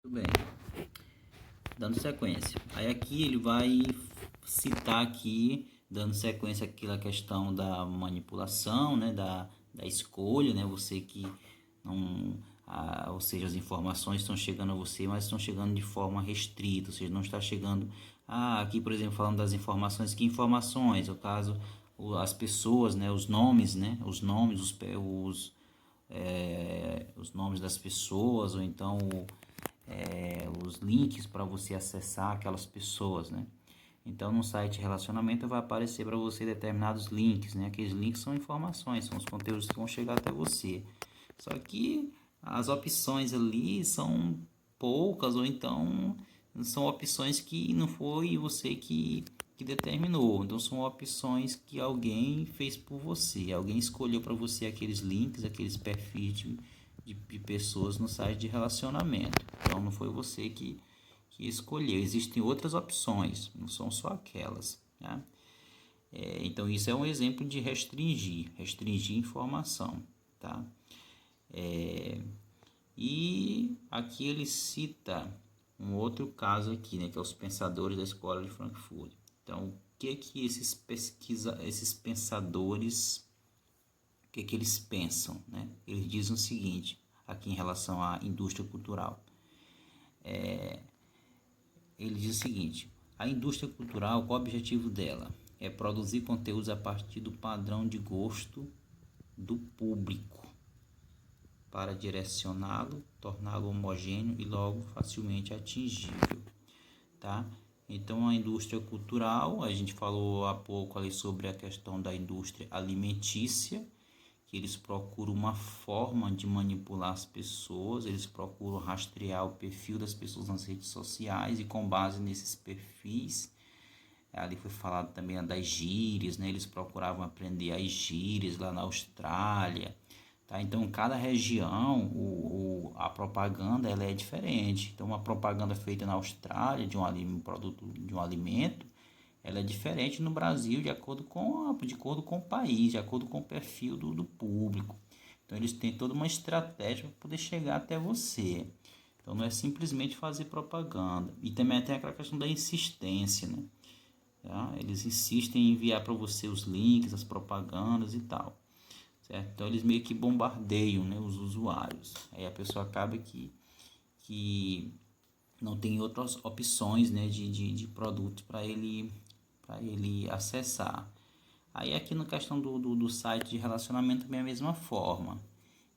Tudo bem, dando sequência. Aí aqui ele vai citar aqui, dando sequência àquela questão da manipulação, né, da escolha, né, você que não, ou seja, as informações estão chegando a você, mas estão chegando de forma restrita, ou seja, não está chegando, aqui por exemplo, falando das informações, que informações? No caso, as pessoas, né, os nomes, os nomes das pessoas, ou então os links para você acessar aquelas pessoas, né? Então, no site de relacionamento vai aparecer para você determinados links, né? Aqueles links são informações, são os conteúdos que vão chegar até você. Só que as opções ali são poucas, ou então são opções que não foi você que determinou. Então, são opções que alguém fez por você. Alguém escolheu para você aqueles links, aqueles perfis de pessoas no site de relacionamento. Então, não foi você que escolheu. Existem outras opções, não são só aquelas. Tá? Então, isso é um exemplo de restringir informação. Tá? E aqui ele cita um outro caso aqui, né, que é os pensadores da escola de Frankfurt. Então, o que esses pensadores, o que eles pensam, né? Eles dizem o seguinte, aqui em relação à indústria cultural. Ele diz o seguinte: a indústria cultural, qual o objetivo dela? É produzir conteúdos a partir do padrão de gosto do público, para direcioná-lo, torná-lo homogêneo e logo facilmente atingível, tá? Então, a indústria cultural, a gente falou há pouco ali sobre a questão da indústria alimentícia, que eles procuram uma forma de manipular as pessoas, eles procuram rastrear o perfil das pessoas nas redes sociais e com base nesses perfis, ali foi falado também das gírias, né? Eles procuravam aprender as gírias lá na Austrália, tá? Então, cada região, a propaganda ela é diferente. Então, uma propaganda feita na Austrália de um produto, de um alimento, ela é diferente no Brasil de acordo com o país, de acordo com o perfil do público. Então, eles têm toda uma estratégia para poder chegar até você. Então, não é simplesmente fazer propaganda. E também tem aquela questão da insistência, né? Tá? Eles insistem em enviar para você os links, as propagandas e tal. Certo? Então, eles meio que bombardeiam, né, os usuários. Aí a pessoa acaba que não tem outras opções, né, de produtos para ele acessar. Aí aqui na questão do site de relacionamento também é a mesma forma.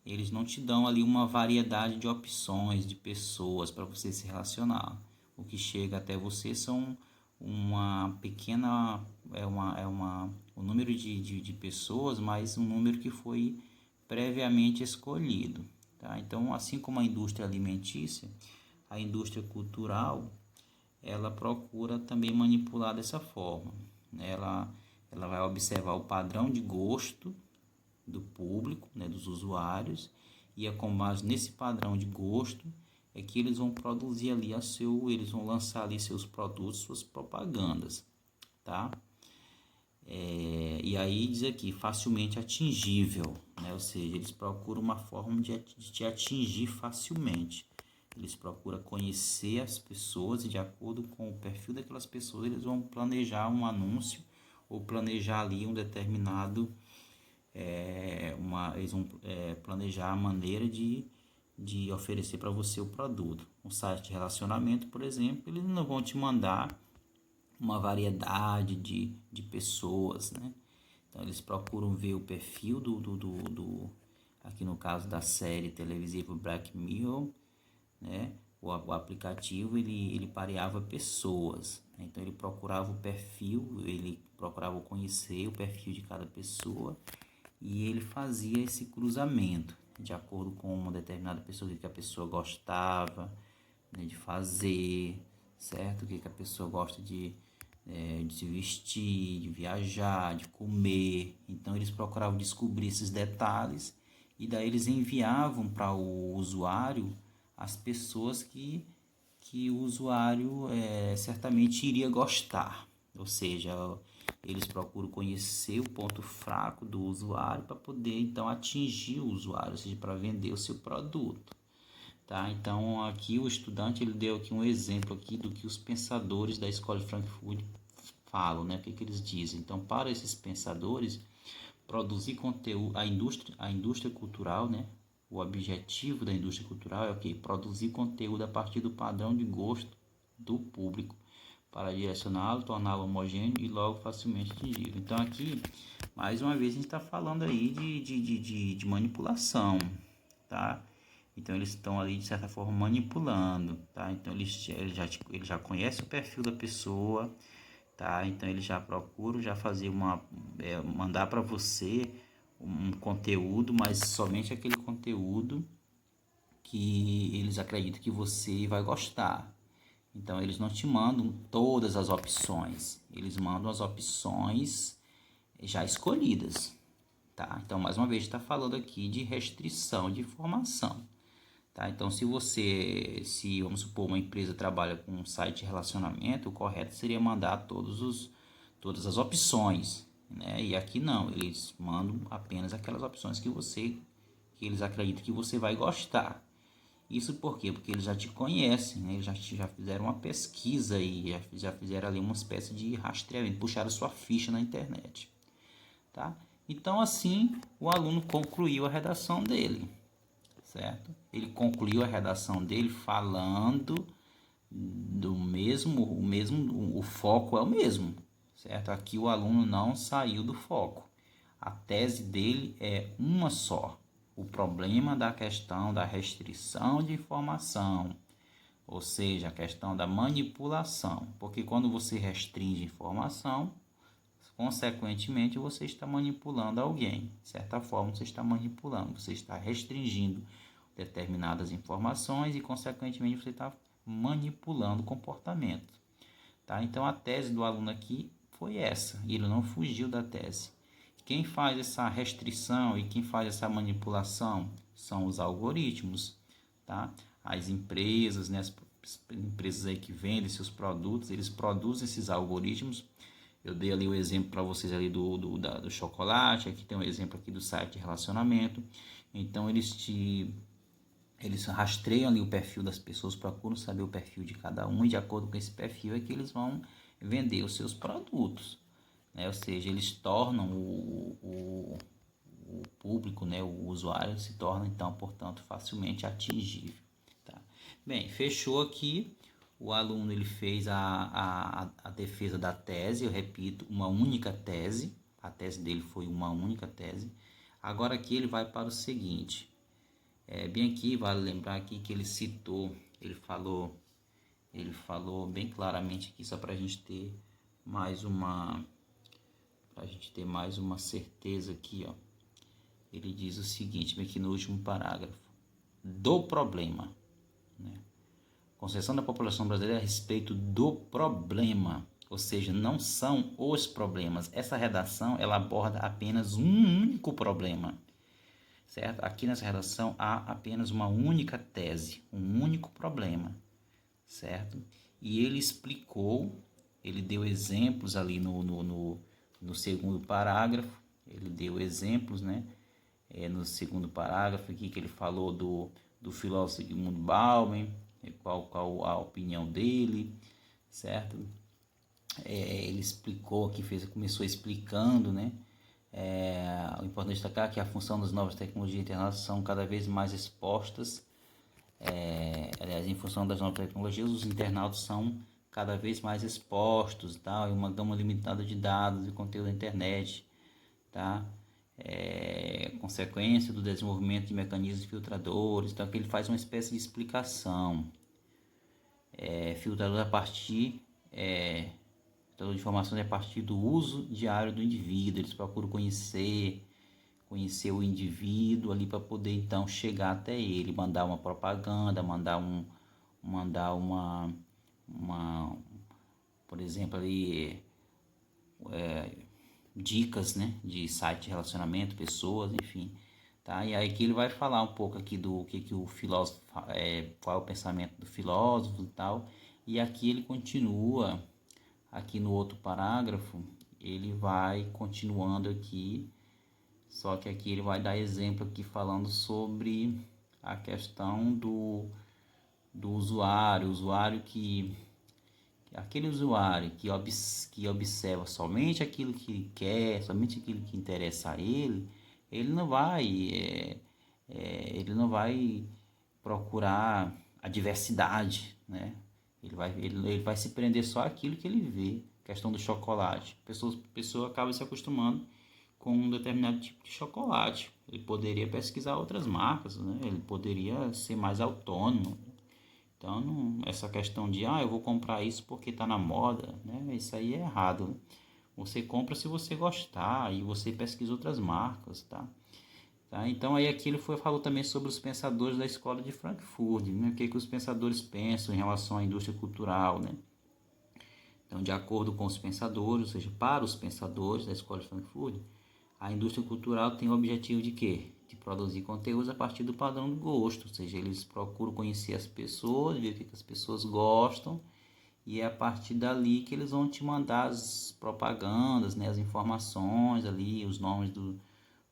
Eles não te dão ali uma variedade de opções, de pessoas para você se relacionar. O que chega até você são uma pequena, um número de pessoas, mas um número que foi previamente escolhido. Tá? Então, assim como a indústria alimentícia, a indústria cultural, ela procura também manipular dessa forma. Ela vai observar o padrão de gosto do público, né, dos usuários, e é com base nesse padrão de gosto é que eles vão produzir ali eles vão lançar ali seus produtos, suas propagandas, tá? E aí diz aqui, facilmente atingível, né? Ou seja, eles procuram uma forma de te atingir facilmente. Eles procuram conhecer as pessoas e de acordo com o perfil daquelas pessoas, eles vão planejar um anúncio ou planejar ali um determinado, eles vão planejar a maneira de oferecer para você o produto. Um site de relacionamento, por exemplo, eles não vão te mandar uma variedade de pessoas, né? Então, eles procuram ver o perfil aqui no caso da série televisiva Black Mirror, né? O aplicativo, ele pareava pessoas, né? Então, ele procurava o perfil, ele procurava conhecer o perfil de cada pessoa e ele fazia esse cruzamento de acordo com uma determinada pessoa, o que a pessoa gostava, né, de fazer, certo? O que a pessoa gosta de se vestir, de viajar, de comer. Então eles procuravam descobrir esses detalhes e daí eles enviavam para o usuário as pessoas que o usuário certamente iria gostar. Ou seja, eles procuram conhecer o ponto fraco do usuário para poder então atingir o usuário, ou seja, para vender o seu produto. tá? Então aqui o estudante ele deu aqui um exemplo aqui do que os pensadores da Escola de Frankfurt falam, né? O que eles dizem. Então, para esses pensadores, produzir conteúdo, a indústria cultural, né? O objetivo da indústria cultural é o quê? Produzir conteúdo a partir do padrão de gosto do público para direcioná-lo, torná-lo homogêneo e logo facilmente atingível. Então aqui, mais uma vez, a gente está falando aí de manipulação, tá? Então eles estão ali de certa forma manipulando, tá? Então ele já conhece o perfil da pessoa, tá? Então ele já procura já fazer mandar para você um conteúdo, mas somente aquele conteúdo que eles acreditam que você vai gostar. Então eles não te mandam todas as opções, eles mandam as opções já escolhidas, tá? Então mais uma vez está falando aqui de restrição de informação. Tá? Então, se vamos supor, uma empresa trabalha com um site de relacionamento, o correto seria mandar todas as opções, né? E aqui não, eles mandam apenas aquelas opções que eles acreditam que você vai gostar. Isso por quê? Porque eles já te conhecem, né? Eles já fizeram uma pesquisa e já fizeram ali uma espécie de rastreamento, puxaram sua ficha na internet, tá? Então, assim, o aluno concluiu a redação dele. Certo? Ele concluiu a redação dele falando o foco é o mesmo, certo? Aqui o aluno não saiu do foco. A tese dele é uma só. O problema da questão da restrição de informação, ou seja, a questão da manipulação, porque quando você restringe informação, consequentemente você está manipulando alguém. De certa forma, você está manipulando, você está restringindo determinadas informações e, consequentemente, você está manipulando o comportamento. Tá? Então, a tese do aluno aqui foi essa, e ele não fugiu da tese. Quem faz essa restrição e quem faz essa manipulação são os algoritmos, tá? As empresas, né? As empresas aí que vendem seus produtos, eles produzem esses algoritmos. Eu dei ali o exemplo para vocês ali do chocolate, aqui tem um exemplo aqui do site de relacionamento. Então eles rastreiam ali o perfil das pessoas, procuram saber o perfil de cada um e de acordo com esse perfil é que eles vão vender os seus produtos, né? Ou seja, eles tornam o público, né? O usuário se torna então, portanto, facilmente atingível, tá? Bem, fechou aqui. O aluno ele fez a defesa da tese, eu repito, uma única tese. A tese dele foi uma única tese. Agora aqui ele vai para o seguinte. Bem aqui, vale lembrar aqui que ele citou, ele falou bem claramente aqui, só para a gente ter mais uma certeza aqui, ó. Ele diz o seguinte, bem aqui no último parágrafo, do problema, né? Concepção da população brasileira a respeito do problema, ou seja, não são os problemas. Essa redação, ela aborda apenas um único problema, certo? Aqui nessa redação há apenas uma única tese, um único problema, certo? E ele explicou, ele deu exemplos ali no segundo parágrafo, ele deu exemplos, né? No segundo parágrafo aqui que ele falou do filósofo Zygmunt Bauman, qual a opinião dele, certo? Ele explicou aqui, começou explicando, né? O importante destacar que a função das novas tecnologias internacionais são cada vez mais expostas. Aliás, em função das novas tecnologias, os internautas são cada vez mais expostos, tá? Em uma gama limitada de dados e conteúdo da internet, tá? Consequência do desenvolvimento de mecanismos filtradores. Então aqui ele faz uma espécie de explicação. Filtrador a partir filtrador de informações a partir do uso diário do indivíduo. Eles procuram conhecer o indivíduo ali para poder então chegar até ele, mandar uma propaganda, mandar uma por exemplo ali dicas, né, de site de relacionamento, pessoas, enfim, tá? E aí que ele vai falar um pouco aqui do que o filósofo, qual é o pensamento do filósofo e tal. E aqui ele continua, aqui no outro parágrafo, ele vai continuando aqui, só que aqui ele vai dar exemplo aqui falando sobre a questão do usuário aquele usuário que observa somente aquilo que ele quer, somente aquilo que interessa a ele, ele não vai procurar a diversidade, né? Ele vai se prender só àquilo que ele vê. Questão do chocolate. A pessoa acaba se acostumando com um determinado tipo de chocolate. Ele poderia pesquisar outras marcas, né? Ele poderia ser mais autônomo. Então, essa questão de, eu vou comprar isso porque está na moda, né? Isso aí é errado, né? Você compra se você gostar e você pesquisa outras marcas, tá? Então, aí aqui ele falou também sobre os pensadores da escola de Frankfurt, né? O que os pensadores pensam em relação à indústria cultural, né? Então, de acordo com os pensadores, ou seja, para os pensadores da escola de Frankfurt, a indústria cultural tem o objetivo de quê? De produzir conteúdos a partir do padrão do gosto, ou seja, eles procuram conhecer as pessoas, ver o que as pessoas gostam, e é a partir dali que eles vão te mandar as propagandas, né, as informações ali, os nomes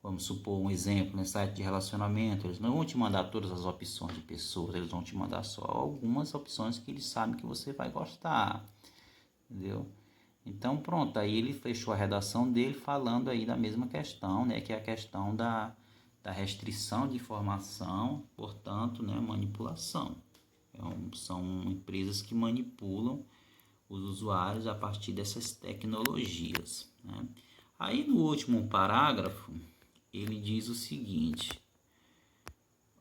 vamos supor um exemplo, no site de relacionamento, eles não vão te mandar todas as opções de pessoas, eles vão te mandar só algumas opções que eles sabem que você vai gostar, entendeu? Então pronto, aí ele fechou a redação dele falando aí da mesma questão, né, que é a questão da restrição de informação, portanto, né, manipulação. São empresas que manipulam os usuários a partir dessas tecnologias, né? Aí no último parágrafo, ele diz o seguinte,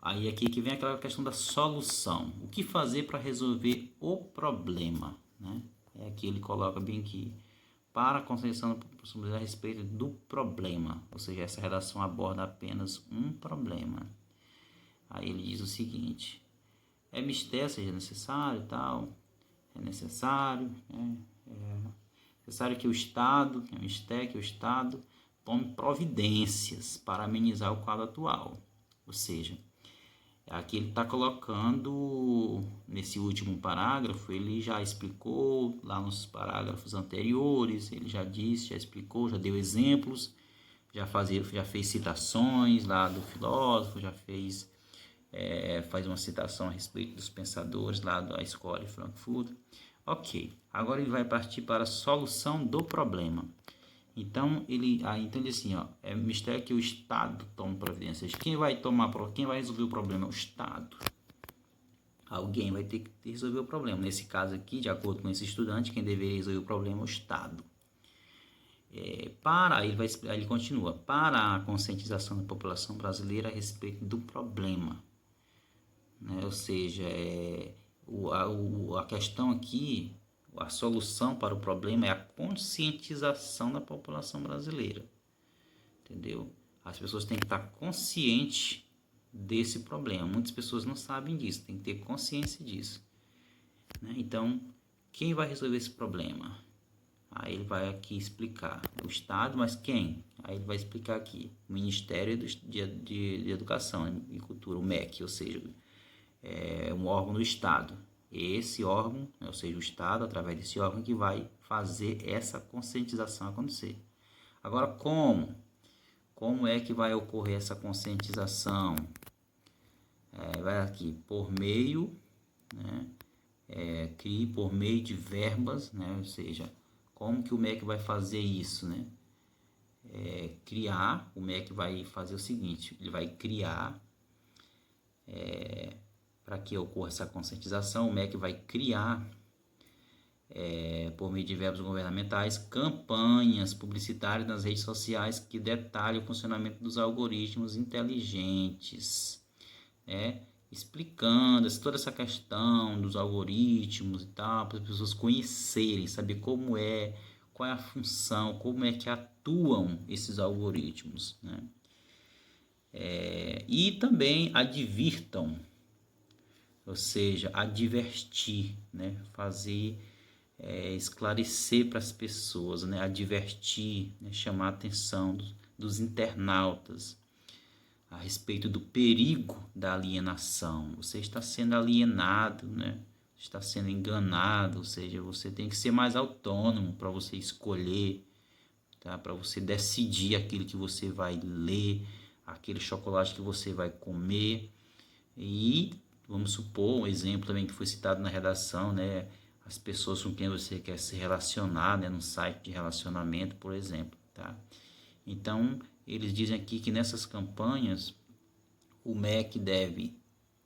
aí aqui que vem aquela questão da solução, o que fazer para resolver o problema, né? Aqui ele coloca bem que para a conscientização da população a respeito do problema, ou seja, essa redação aborda apenas um problema. Aí ele diz o seguinte, é mistério, seja necessário e tal, é necessário que o Estado, é mistério que o Estado tome providências para amenizar o quadro atual, ou seja, aqui ele está colocando, nesse último parágrafo, ele já explicou lá nos parágrafos anteriores, ele já disse, já explicou, já deu exemplos, já fez citações lá do filósofo, já faz uma citação a respeito dos pensadores lá da escola de Frankfurt. Ok, agora ele vai partir para a solução do problema. Então ele diz assim, é mistério que o Estado tome providências. Quem vai resolver o problema é o Estado. Alguém vai ter que resolver o problema. Nesse caso aqui, de acordo com esse estudante, quem deveria resolver o problema é o Estado. Ele continua, para a conscientização da população brasileira a respeito do problema, né? Ou seja, a questão aqui, a solução para o problema é a conscientização da população brasileira, entendeu? As pessoas têm que estar conscientes desse problema. Muitas pessoas não sabem disso, tem que ter consciência disso, né? Então, quem vai resolver esse problema? Aí ele vai aqui explicar o Estado, mas quem? Aí ele vai explicar aqui o Ministério de Educação e Cultura, o MEC, ou seja, é um órgão do Estado. Esse órgão, ou seja, o Estado, através desse órgão, que vai fazer essa conscientização acontecer. Agora, como? Como é que vai ocorrer essa conscientização? Vai aqui, por meio, né, por meio de verbas, né, ou seja, como que o MEC vai fazer isso, né? O MEC vai fazer o seguinte, ele vai criar, para que ocorra essa conscientização, o MEC vai criar, por meio de verbos governamentais, campanhas publicitárias nas redes sociais que detalhem o funcionamento dos algoritmos inteligentes, né? Explicando toda essa questão dos algoritmos e tal, para as pessoas conhecerem, saber qual é a função, como é que atuam esses algoritmos, né? E também advirtam, ou seja, advertir, né? Esclarecer para as pessoas, né? Advertir, né? Chamar a atenção dos internautas a respeito do perigo da alienação. Você está sendo alienado, né? Está sendo enganado, ou seja, você tem que ser mais autônomo para você escolher, tá? Para você decidir aquilo que você vai ler, aquele chocolate que você vai comer. E vamos supor um exemplo também que foi citado na redação, né? As pessoas com quem você quer se relacionar, né? Num site de relacionamento, por exemplo, tá? Então, eles dizem aqui que nessas campanhas o MEC deve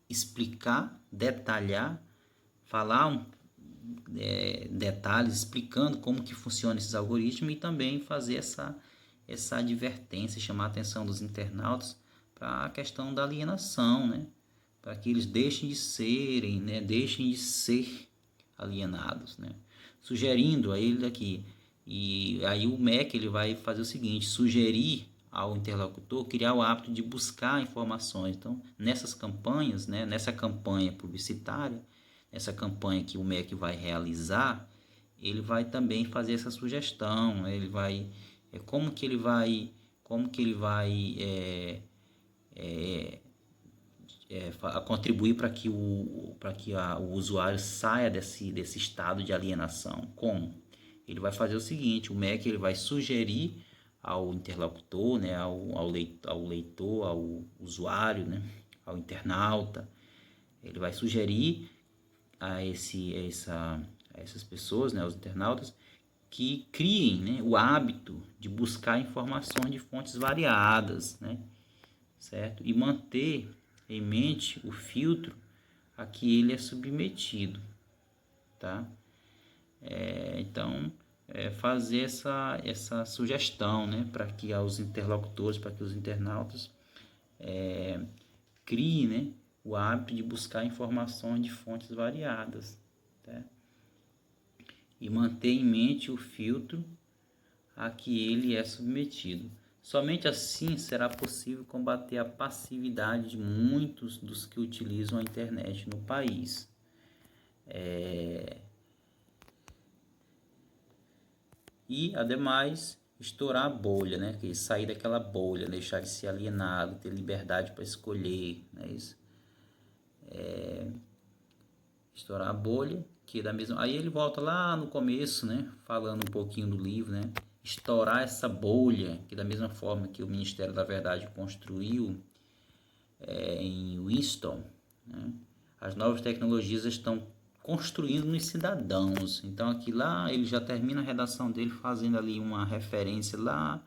explicar, detalhar, falar detalhes explicando como que funciona esses algoritmos e também fazer essa advertência, chamar a atenção dos internautas para a questão da alienação, né? Para que eles deixem de serem, né? Deixem de ser alienados, né? Sugerindo a ele aqui, e aí o MEC ele vai fazer o seguinte, sugerir ao interlocutor criar o hábito de buscar informações. Então, nessas campanhas, né? Nessa campanha publicitária, essa campanha que o MEC vai realizar, ele vai também fazer essa sugestão, ele vai como que ele vai contribuir para que o usuário saia desse estado de alienação. Como? Ele vai fazer o seguinte, o MEC ele vai sugerir ao interlocutor, né, ao leitor, ao usuário, né, ao internauta, ele vai sugerir a essas pessoas, né, os internautas, que criem, né, o hábito de buscar informações de fontes variadas, né, certo? E manter em mente o filtro a que ele é submetido, tá? Então, fazer essa sugestão, né, para que os interlocutores, para que os internautas criem, né, o hábito de buscar informações de fontes variadas, tá? E manter em mente o filtro a que ele é submetido. Somente assim será possível combater a passividade de muitos dos que utilizam a internet no país. E, ademais, estourar a bolha, né? Que sair daquela bolha, deixar de ser alienado, ter liberdade para escolher, né? Isso. Estourar a bolha, que da mesma... Aí ele volta lá no começo, né? Falando um pouquinho do livro, né? Estourar essa bolha, que da mesma forma que o Ministério da Verdade construiu em Winston, né? As novas tecnologias estão construindo nos cidadãos. Então aqui lá ele já termina a redação dele fazendo ali uma referência lá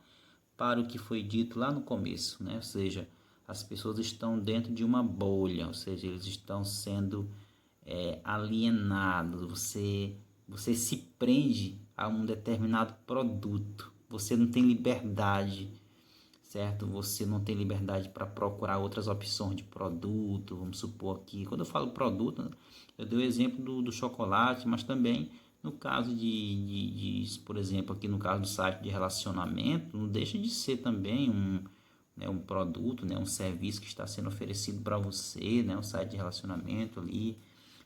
para o que foi dito lá no começo, né? Ou seja, as pessoas estão dentro de uma bolha, ou seja, eles estão sendo alienados. Você se prende a um determinado produto. Você não tem liberdade, certo? Você não tem liberdade para procurar outras opções de produto. Vamos supor aqui, quando eu falo produto, eu dei o exemplo do chocolate, mas também no caso por exemplo, aqui no caso do site de relacionamento, não deixa de ser também um produto, né, um serviço que está sendo oferecido para você, né, um site de relacionamento ali,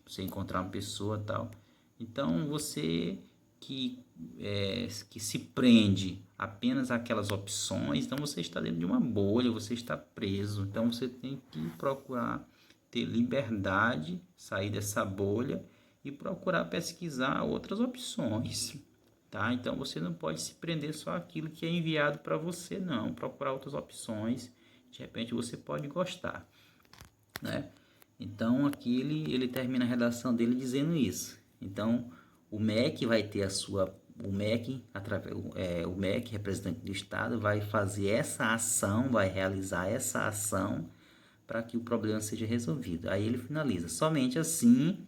você encontrar uma pessoa e tal. Então, você que se prende apenas àquelas opções, então você está dentro de uma bolha, você está preso. Então, você tem que procurar ter liberdade, sair dessa bolha e procurar pesquisar outras opções, tá? Então, você não pode se prender só àquilo que é enviado para você, não. Procurar outras opções, de repente você pode gostar, né? Então aqui ele termina a redação dele dizendo isso. Então o MEC vai ter o MEC, o MEC, representante do Estado, vai fazer essa ação, vai realizar essa ação para que o problema seja resolvido. Aí ele finaliza, somente assim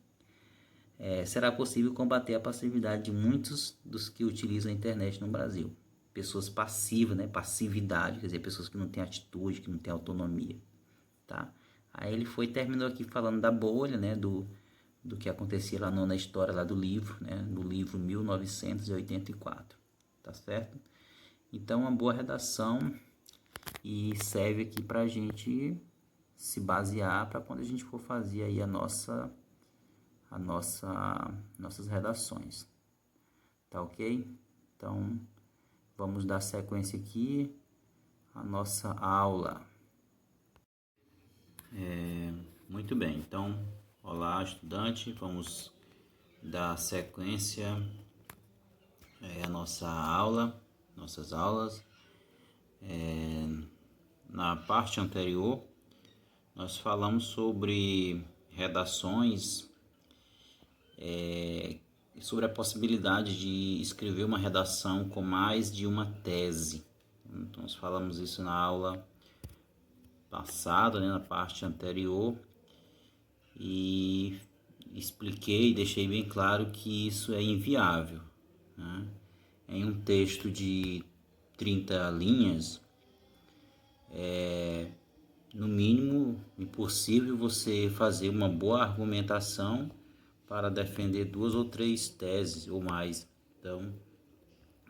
será possível combater a passividade de muitos dos que utilizam a internet no Brasil. Pessoas passivas, né? Passividade, quer dizer, pessoas que não têm atitude, que não têm autonomia, tá? Aí ele terminou aqui falando da bolha, né, do que acontecia lá na história lá do livro, né, do livro 1984, tá certo? Então, uma boa redação e serve aqui para a gente se basear para quando a gente for fazer aí nossas redações, tá ok? Então, vamos dar sequência aqui à nossa aula. Muito bem, então, olá estudante, vamos dar sequência à nossas aulas. Na parte anterior, nós falamos sobre redações, sobre a possibilidade de escrever uma redação com mais de uma tese. Então, nós falamos isso na aula passada, né, na parte anterior, e expliquei, deixei bem claro que isso é inviável, né? Em um texto de 30 linhas, no mínimo impossível você fazer uma boa argumentação para defender 2 ou 3 teses ou mais. Então,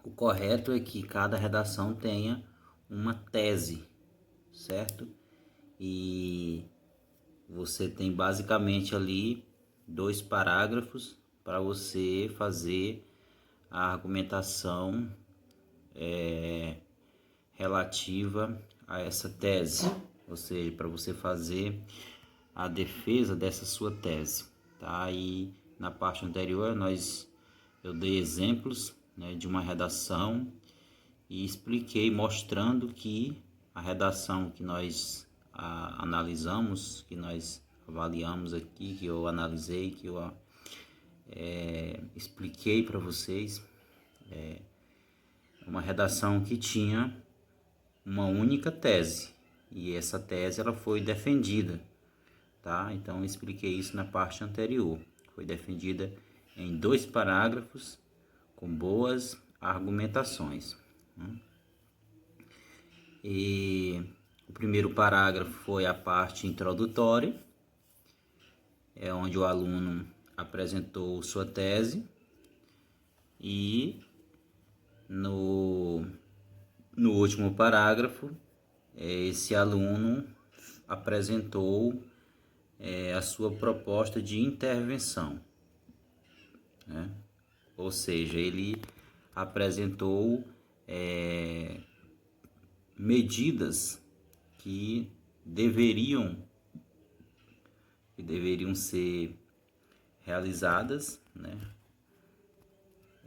o correto é que cada redação tenha uma tese, certo? E você tem basicamente ali 2 parágrafos para você fazer a argumentação relativa a essa tese, ou seja, para você fazer a defesa dessa sua tese, tá? E na parte anterior eu dei exemplos, né, de uma redação e expliquei mostrando que a redação que nós analisamos, que nós avaliamos aqui, que eu analisei, que eu expliquei para vocês, uma redação que tinha uma única tese, e essa tese ela foi defendida, tá? Então eu expliquei isso na parte anterior. Foi defendida em 2 parágrafos com boas argumentações, né? E o primeiro parágrafo foi a parte introdutória, onde o aluno apresentou sua tese, e no último parágrafo, esse aluno apresentou a sua proposta de intervenção, né? Ou seja, ele apresentou medidas que deveriam ser realizadas, né?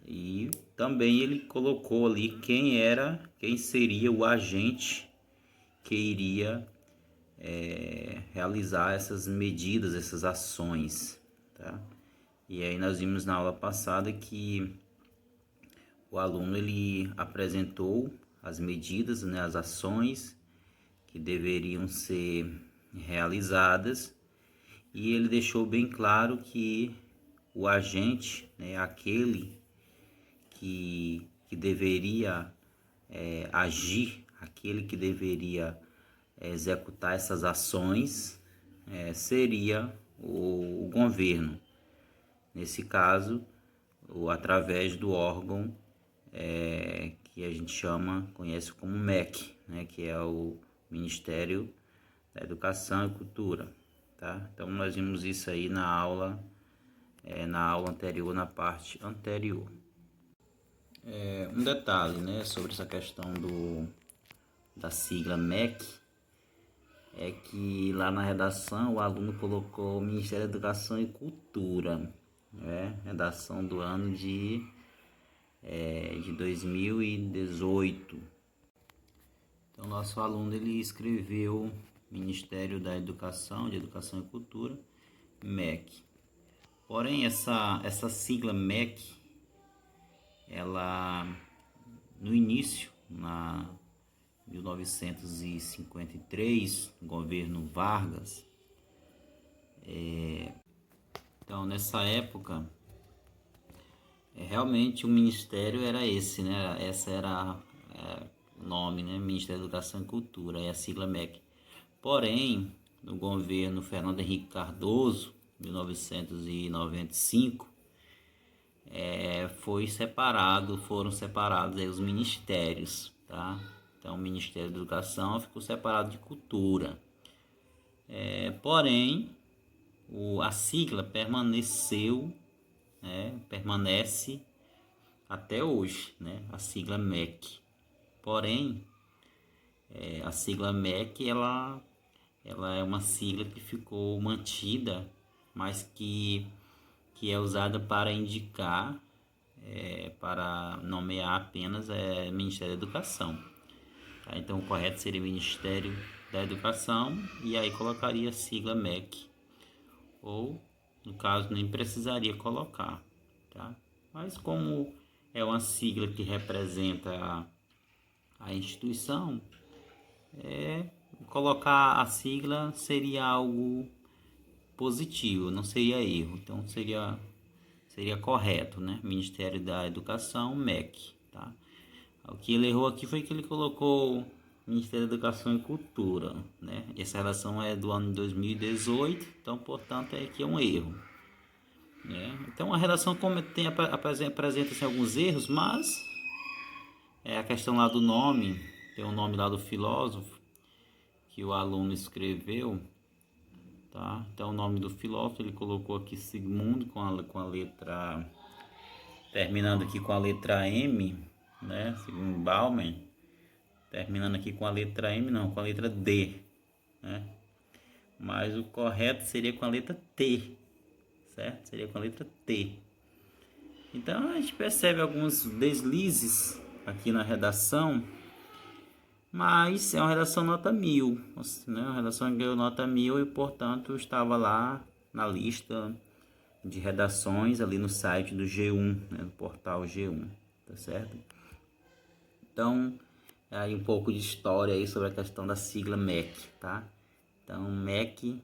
E também ele colocou ali quem seria o agente que iria realizar essas medidas, essas ações, tá? E aí nós vimos na aula passada que o aluno ele apresentou as medidas, né, as ações que deveriam ser realizadas, e ele deixou bem claro que o agente, né, aquele que deveria agir, aquele que deveria executar essas ações, seria o governo. Nesse caso, através do órgão que a gente conhece como MEC, né, que é o Ministério da Educação e Cultura, tá? Então nós vimos isso aí na aula anterior, na parte anterior. Um detalhe, né, sobre essa questão da sigla MEC, é que lá na redação o aluno colocou Ministério da Educação e Cultura, né? Redação do ano de 2018. Então nosso aluno ele escreveu Ministério da Educação, de Educação e Cultura, MEC. Porém essa sigla MEC, ela no início, na 1953, governo Vargas, então nessa época realmente o ministério era esse, né? Essa era o nome, né? Ministério da Educação e Cultura, é a sigla MEC. Porém, no governo Fernando Henrique Cardoso, 1995, foram separados aí os ministérios, tá? Então o Ministério da Educação ficou separado de Cultura. Porém, a sigla permanece até hoje, né? A sigla MEC. Porém, a sigla MEC ela é uma sigla que ficou mantida, mas que é usada para indicar, para nomear apenas Ministério da Educação. Tá? Então o correto seria Ministério da Educação, e aí colocaria a sigla MEC, ou no caso nem precisaria colocar, tá? Mas como é uma sigla que representa a instituição, colocar a sigla seria algo positivo, não seria erro, então seria correto, né? Ministério da Educação, MEC, tá? O que ele errou aqui foi que ele colocou Ministério da Educação e Cultura, né? Essa relação é do ano 2018, então, portanto, aqui é um erro, né? Então, a relação apresenta-se alguns erros, mas a questão lá do nome, tem o nome lá do filósofo que o aluno escreveu, tá? Então, o nome do filósofo ele colocou aqui Sigmund com a letra, terminando aqui com a letra M, né? Sigmund Bauman, terminando aqui com a letra M, não, com a letra D, né? Mas o correto seria com a letra T, certo? Seria com a letra T. Então, a gente percebe alguns deslizes aqui na redação, mas é uma redação nota 1000, né? Uma redação que ganhou nota 1000 e, portanto, estava lá na lista de redações ali no site do G1, né? No portal G1, tá certo? Então, aí um pouco de história aí sobre a questão da sigla MEC, tá? Então, MEC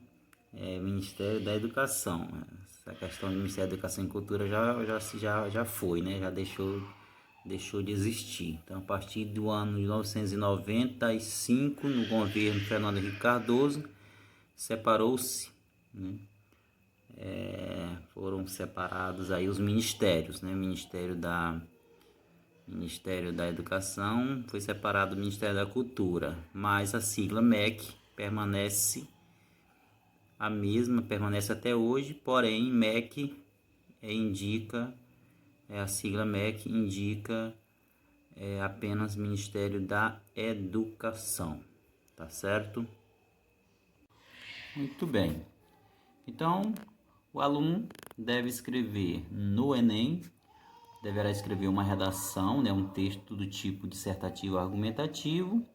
é Ministério da Educação. Essa questão do Ministério da Educação e Cultura já foi, né? Já deixou de existir. Então, a partir do ano de 1995, no governo Fernando Henrique Cardoso, separou-se, né? Foram separados aí os ministérios, né? Ministério da Educação foi separado do Ministério da Cultura, mas a sigla MEC permanece a mesma, permanece até hoje, porém MEC a sigla MEC indica apenas Ministério da Educação, tá certo? Muito bem. Então, o aluno deve escrever no Enem, deverá escrever uma redação, né, um texto do tipo dissertativo argumentativo,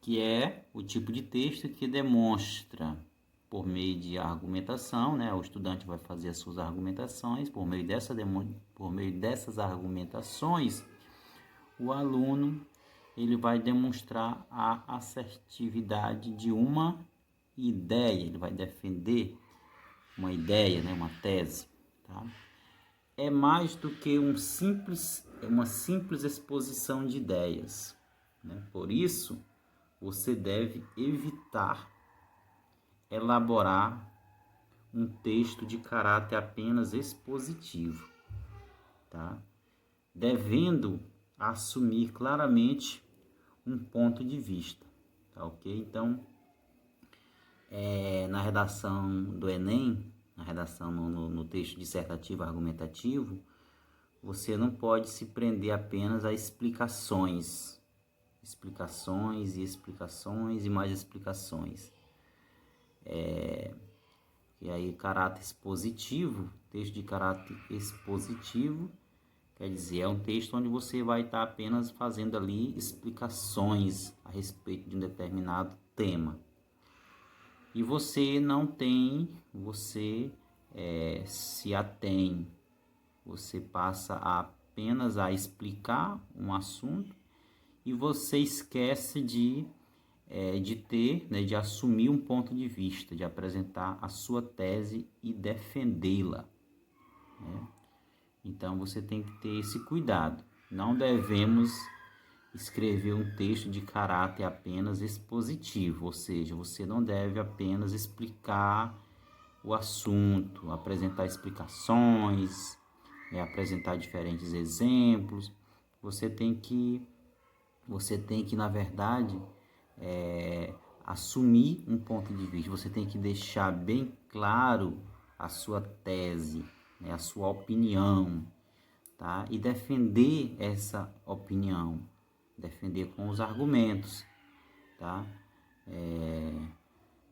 que é o tipo de texto que demonstra, por meio de argumentação, né, o estudante vai fazer as suas argumentações, por meio dessas argumentações, o aluno ele vai demonstrar a assertividade de uma ideia, ele vai defender uma ideia, né, uma tese, tá? É mais do que uma simples exposição de ideias, né? Por isso, você deve evitar elaborar um texto de caráter apenas expositivo, tá? Devendo assumir claramente um ponto de vista, tá ok? Então, na redação do Enem, na redação no texto dissertativo argumentativo, você não pode se prender apenas a explicações e mais explicações. E aí, caráter expositivo, texto de caráter expositivo, quer dizer, é um texto onde você vai estar apenas fazendo ali explicações a respeito de um determinado tema. E você se atém, você passa apenas a explicar um assunto e você esquece de assumir um ponto de vista, de apresentar a sua tese e defendê-la, né? Então, você tem que ter esse cuidado. Não devemos escrever um texto de caráter apenas expositivo, ou seja, você não deve apenas explicar o assunto, apresentar explicações, apresentar diferentes exemplos. Você tem que, na verdade, assumir um ponto de vista. Você tem que deixar bem claro a sua tese, né, a sua opinião, tá? E defender essa opinião, defender com os argumentos, tá?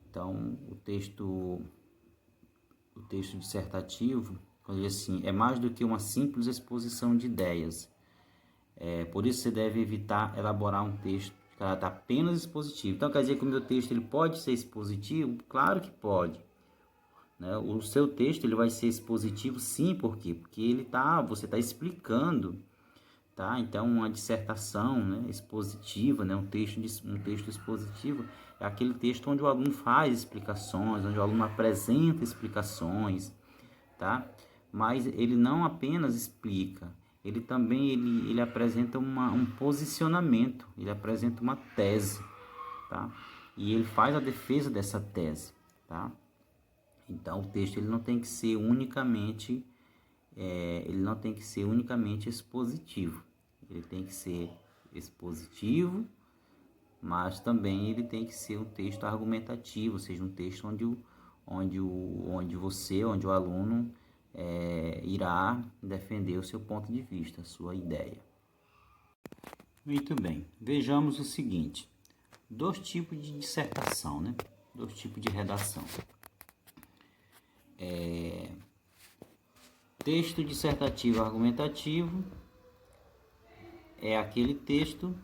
Então, o texto dissertativo, quando diz assim, é mais do que uma simples exposição de ideias. Por isso você deve evitar elaborar um texto de caráter apenas expositivo. Então quer dizer que o meu texto ele pode ser expositivo? Claro que pode, né? O seu texto ele vai ser expositivo, sim, por quê? Porque você está explicando, tá? Então uma dissertação, né, expositiva, né, um texto expositivo é aquele texto onde o aluno faz explicações, onde o aluno apresenta explicações, tá? Mas ele não apenas explica, ele também ele apresenta um posicionamento, ele apresenta uma tese, tá? E ele faz a defesa dessa tese, tá? Então o texto ele não tem que ser unicamente expositivo, ele tem que ser expositivo, mas também ele tem que ser um texto argumentativo, ou seja, um texto onde o aluno irá defender o seu ponto de vista, a sua ideia. Muito bem, vejamos o seguinte: dois tipos de dissertação, né? Dois tipos de redação. Texto dissertativo argumentativo é aquele texto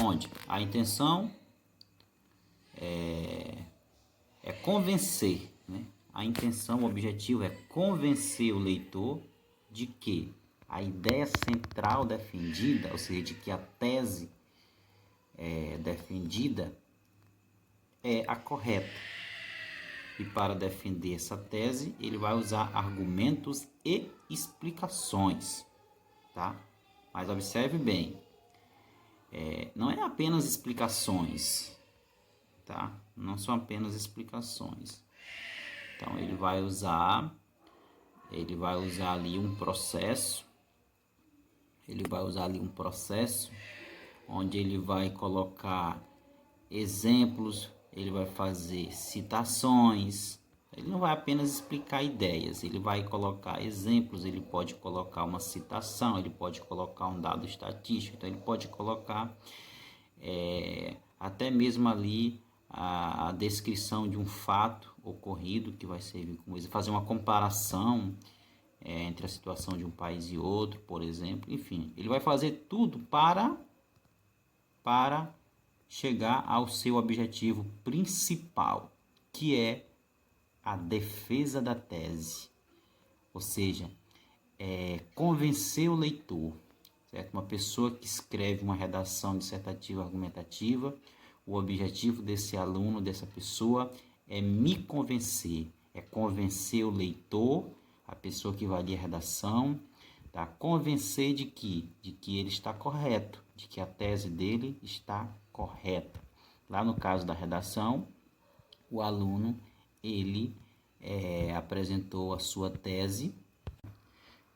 onde a intenção é convencer, né? A intenção, o objetivo é convencer o leitor de que a ideia central defendida, ou seja, de que a tese defendida é a correta. E para defender essa tese, ele vai usar argumentos e explicações, tá? Mas observe bem, não é apenas explicações, tá? Não são apenas explicações. Então ele vai usar ali um processo, onde ele vai colocar exemplos, ele vai fazer citações, ele não vai apenas explicar ideias, ele vai colocar exemplos, ele pode colocar uma citação, ele pode colocar um dado estatístico, então ele pode colocar até mesmo ali a descrição de um fato ocorrido, que vai servir como fazer uma comparação entre a situação de um país e outro, por exemplo. Enfim, ele vai fazer tudo para chegar ao seu objetivo principal, que é a defesa da tese, ou seja, convencer o leitor, certo? Uma pessoa que escreve uma redação dissertativa argumentativa, o objetivo desse aluno, dessa pessoa, é me convencer, é convencer o leitor, a pessoa que vai ler a redação, tá? Convencer de que ele está correto, de que a tese dele está correta. Lá no caso da redação, o aluno ele apresentou a sua tese.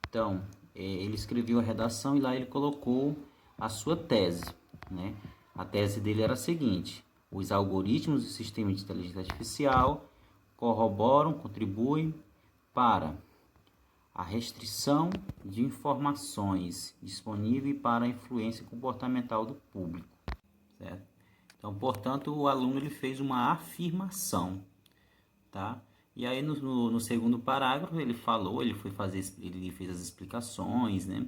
Então, ele escreveu a redação e lá ele colocou a sua tese, né? A tese dele era a seguinte: os algoritmos do sistema de inteligência artificial contribuem para a restrição de informações disponíveis para a influência comportamental do público, certo? Então, portanto, o aluno ele fez uma afirmação, tá? E aí no segundo parágrafo ele fez as explicações, né?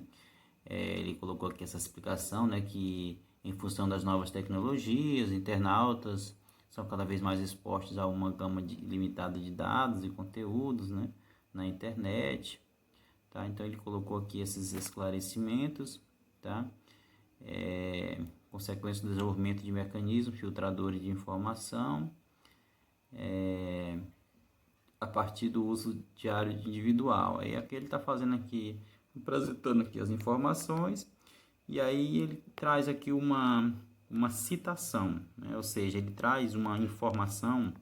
Ele colocou aqui essa explicação, né? Que em função das novas tecnologias, internautas são cada vez mais expostos a uma gama limitada de dados e conteúdos, né? Na internet, tá? Então ele colocou aqui esses esclarecimentos, tá? Consequência do desenvolvimento de mecanismos filtradores de informação, a partir do uso diário individual. Aí aqui ele está fazendo aqui, apresentando aqui as informações, e aí ele traz aqui uma citação, né? Ou seja, ele traz uma informação,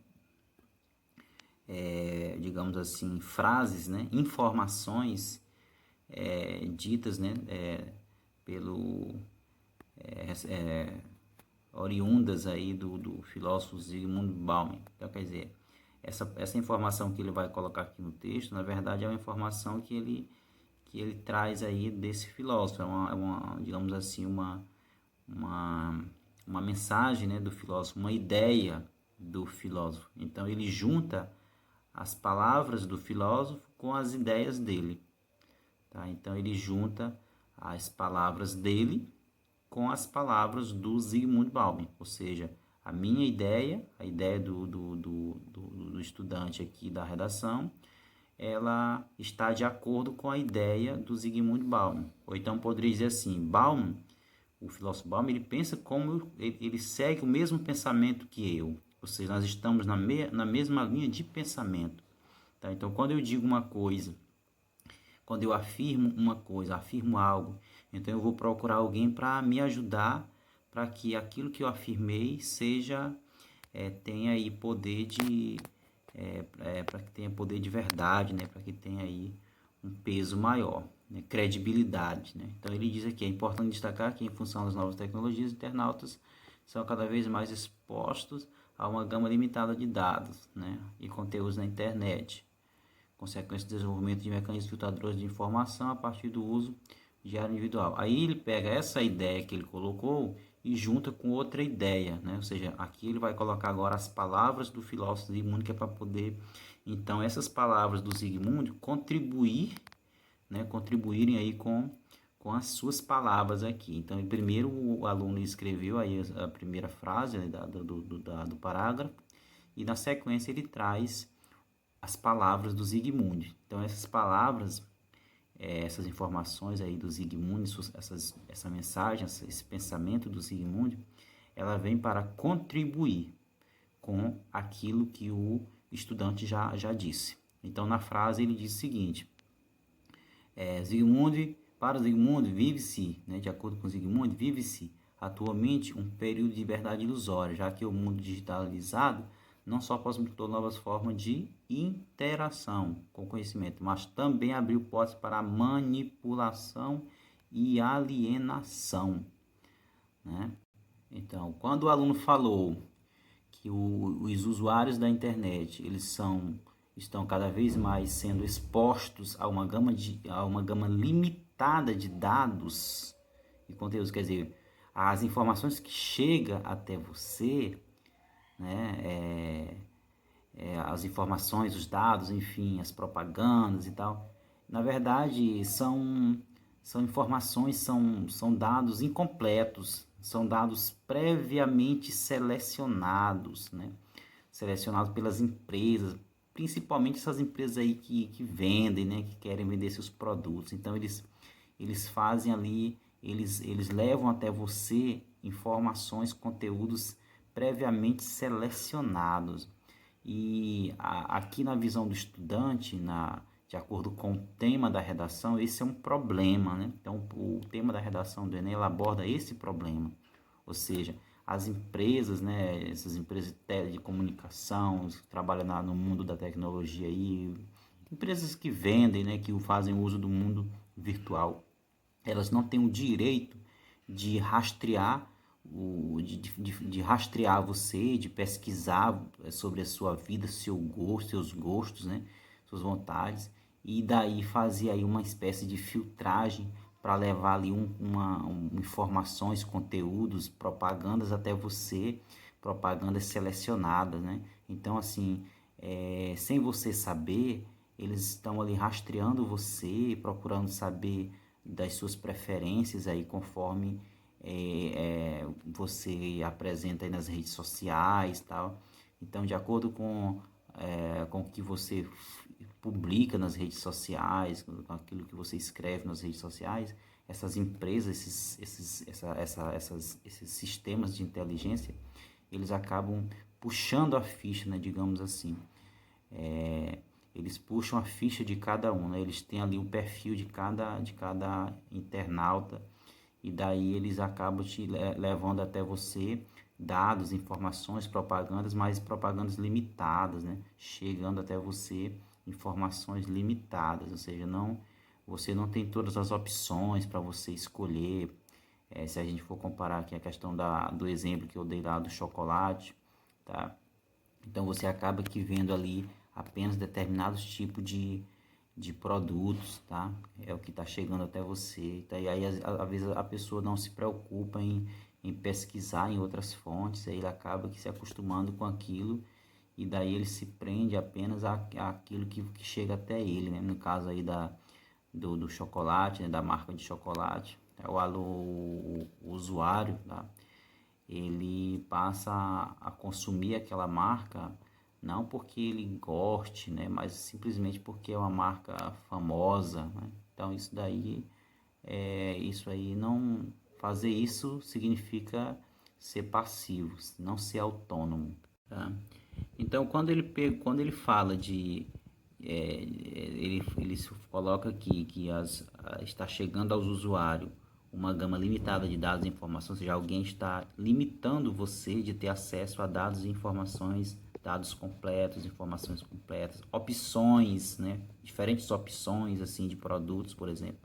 digamos assim, frases, né? Informações ditas, né? Oriundas aí do filósofo Zygmunt Bauman. Então, quer dizer, essa informação que ele vai colocar aqui no texto, na verdade, é uma informação que ele traz aí desse filósofo. Digamos assim, uma mensagem, né, do filósofo, uma ideia do filósofo. Então, ele junta as palavras do filósofo com as ideias dele, tá? Então, ele junta as palavras dele com as palavras do Zygmunt Bauman, ou seja, a minha ideia, a ideia do estudante aqui da redação, ela está de acordo com a ideia do Zygmunt Bauman. Ou então poderia dizer assim, Bauman, o filósofo Bauman, ele pensa como ele segue o mesmo pensamento que eu, ou seja, nós estamos na mesma linha de pensamento. Tá? Então, quando eu digo uma coisa, quando eu afirmo uma coisa, afirmo algo, então eu vou procurar alguém para me ajudar, para que aquilo que eu afirmei tenha aí poder de para que tenha poder de verdade, né? Para que tenha aí um peso maior, né? Credibilidade, né? Então ele diz aqui, é importante destacar que em função das novas tecnologias, internautas são cada vez mais expostos a uma gama limitada de dados, né? E conteúdos na internet, consequência do desenvolvimento de mecanismos filtradores de informação a partir do uso diário individual. Aí ele pega essa ideia que ele colocou e junta com outra ideia, né? Ou seja, aqui ele vai colocar agora as palavras do filósofo Zygmunt, que é para poder, então, essas palavras do Zygmunt contribuírem aí com as suas palavras aqui. Então, primeiro o aluno escreveu aí a primeira frase, né, do parágrafo, e na sequência ele traz as palavras do Zygmunt. Então, essas palavras, essas informações aí do Zygmunt, essa mensagem, esse pensamento do Zygmunt, ela vem para contribuir com aquilo que o estudante já disse. Então, na frase, ele diz o seguinte, para Zygmunt, vive-se, né, de acordo com Zygmunt, vive-se atualmente um período de verdade ilusória, já que o mundo digitalizado não só possibilitou novas formas de interação com o conhecimento, mas também abriu portas para a manipulação e alienação, né? Então, quando o aluno falou que os usuários da internet estão cada vez mais sendo expostos a uma gama limitada de dados e conteúdos, quer dizer, as informações que chegam até você, né, as informações, os dados, enfim, as propagandas e tal, na verdade são informações, são dados incompletos, são dados previamente selecionados, né? Selecionados pelas empresas, principalmente essas empresas aí que vendem, né? Que querem vender seus produtos. Então eles fazem ali, eles levam até você informações, conteúdos previamente selecionados. E aqui na visão do estudante, de acordo com o tema da redação, esse é um problema, né? Então, o tema da redação do Enem, ela aborda esse problema. Ou seja, as empresas, né? Essas empresas de comunicação, que trabalham no mundo da tecnologia aí, empresas que vendem, né? Que fazem uso do mundo virtual, elas não têm o direito de rastrear de rastrear você, de pesquisar sobre a sua vida, seus gostos, né? Suas vontades, e daí fazer aí uma espécie de filtragem para levar ali informações, conteúdos, propagandas até você, propagandas selecionadas, né? Então, assim, sem você saber, eles estão ali rastreando você, procurando saber das suas preferências aí conforme você apresenta aí nas redes sociais, tal. Então, de acordo com o que você publica nas redes sociais, com aquilo que você escreve nas redes sociais, essas empresas, esses sistemas de inteligência, eles acabam puxando a ficha, né, digamos assim. Eles puxam a ficha de cada um, né? Eles têm ali o perfil de cada internauta, e daí eles acabam te levando até você dados, informações, propagandas, mas propagandas limitadas, né? Chegando até você informações limitadas, ou seja, você não tem todas as opções para você escolher. Se a gente for comparar aqui a questão do exemplo que eu dei lá do chocolate, tá? Então você acaba que vendo ali apenas determinados tipos de produtos, tá? É o que está chegando até você. Tá? E aí, às vezes, a pessoa não se preocupa em pesquisar em outras fontes, aí ele acaba que se acostumando com aquilo, e daí ele se prende apenas àquilo que chega até ele, né? No caso aí do chocolate, né, da marca de chocolate. O usuário, tá? Ele passa a consumir aquela marca não porque ele goste, né, mas simplesmente porque é uma marca famosa, né? Então isso aí não fazer isso significa ser passivo, não ser autônomo, tá? Então quando ele fala de ele coloca aqui que está chegando aos usuários uma gama limitada de dados e informações, ou seja, alguém está limitando você de ter acesso a dados e informações, dados completos, informações completas, opções, né? Diferentes opções assim de produtos, por exemplo.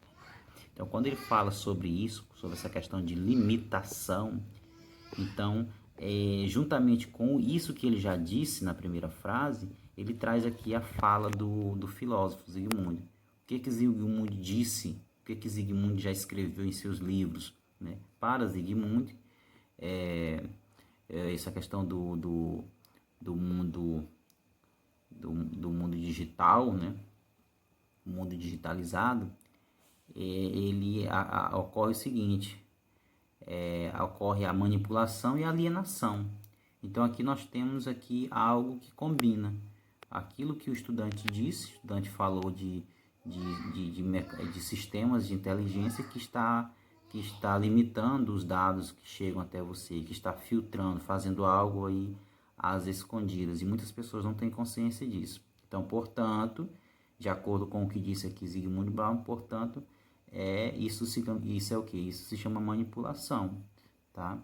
Então, quando ele fala sobre isso, sobre essa questão de limitação, então, juntamente com isso que ele já disse na primeira frase, ele traz aqui a fala do filósofo Zygmunt. O que Zygmunt disse, o que Zygmunt já escreveu em seus livros, né? Para Zygmunt, essa questão do mundo do mundo digital, né? O mundo digitalizado, ocorre o seguinte: ocorre a manipulação e a alienação. Então aqui nós temos aqui algo que combina aquilo que o estudante disse. O estudante falou de sistemas de inteligência que está limitando os dados que chegam até você, que está filtrando, fazendo algo aí às escondidas, e muitas pessoas não têm consciência disso. Então, portanto, de acordo com o que disse aqui Zygmunt Bauman, portanto, isso é o que? Isso se chama manipulação, tá?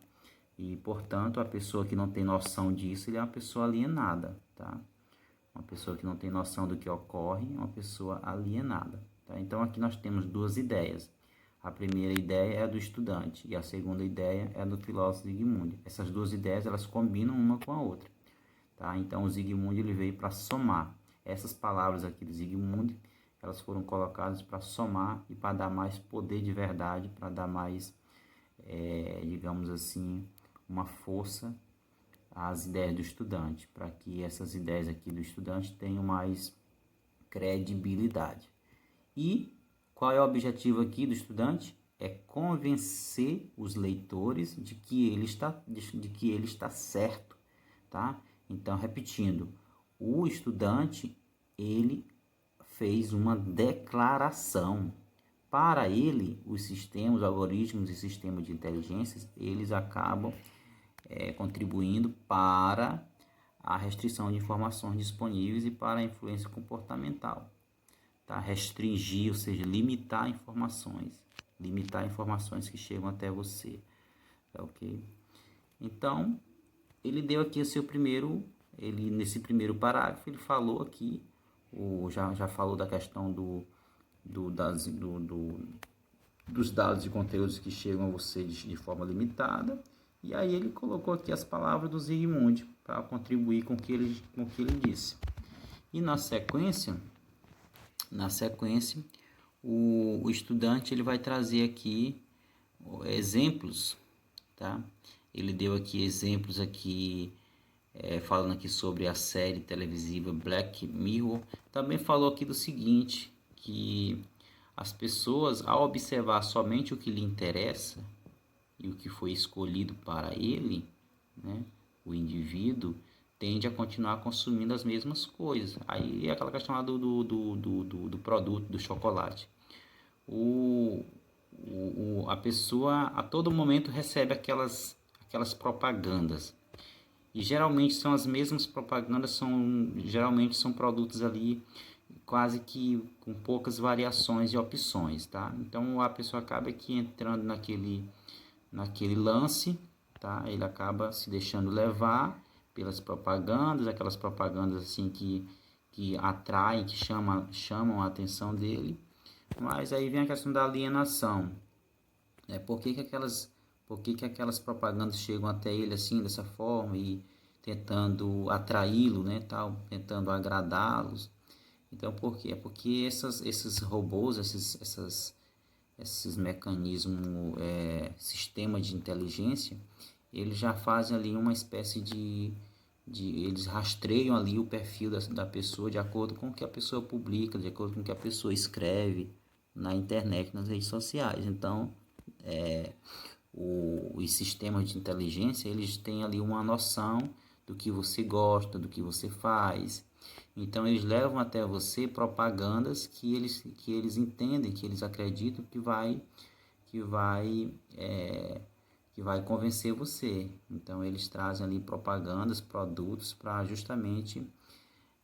E, portanto, a pessoa que não tem noção disso, ele é uma pessoa alienada, tá? Uma pessoa que não tem noção do que ocorre é uma pessoa alienada, tá? Então, aqui nós temos duas ideias. A primeira ideia é a do estudante e a segunda ideia é a do filósofo Zygmunt. Essas duas ideias, elas combinam uma com a outra, tá? Então, o Zygmunt, ele veio para somar. Essas palavras aqui do Zygmunt, elas foram colocadas para somar e para dar mais poder de verdade, para dar mais, digamos assim, uma força às ideias do estudante, para que essas ideias aqui do estudante tenham mais credibilidade. E qual é o objetivo aqui do estudante? É convencer os leitores de que ele está certo, tá? Então, repetindo, o estudante, ele fez uma declaração. Para ele, os sistemas, os algoritmos e sistemas de inteligência, eles acabam contribuindo para a restrição de informações disponíveis e para a influência comportamental. Tá? Restringir, ou seja, limitar informações que chegam até você. Tá, ok? Então, ele deu aqui nesse primeiro parágrafo, ele falou aqui, já falou da questão dos dados e conteúdos que chegam a você de forma limitada, e aí ele colocou aqui as palavras do Zygmunt para contribuir com o que ele disse. E na sequência, o estudante ele vai trazer aqui exemplos, tá? Ele deu aqui exemplos aqui, falando aqui sobre a série televisiva Black Mirror. Também falou aqui do seguinte, que as pessoas, ao observar somente o que lhe interessa e o que foi escolhido para ele, né, o indivíduo tende a continuar consumindo as mesmas coisas. Aí é aquela questão lá do produto, do chocolate. A pessoa a todo momento recebe aquelas propagandas. E geralmente são as mesmas propagandas, geralmente são produtos ali quase que com poucas variações e opções, tá? Então a pessoa acaba aqui entrando naquele lance, tá? Ele acaba se deixando levar pelas propagandas, aquelas propagandas assim que atraem, que chamam a atenção dele. Mas aí vem a questão da alienação, né? Por que aquelas propagandas chegam até ele assim, dessa forma, e tentando atraí-lo, né, tal, tentando agradá-los? Então, por quê? É porque esses robôs, esses mecanismos, sistemas de inteligência, eles já fazem ali uma espécie eles rastreiam ali o perfil da pessoa de acordo com o que a pessoa publica, de acordo com o que a pessoa escreve, na internet, nas redes sociais. Então, os sistemas de inteligência, eles têm ali uma noção do que você gosta, do que você faz. Então, eles levam até você propagandas que eles entendem, que eles acreditam que vai convencer você. Então, eles trazem ali propagandas, produtos para justamente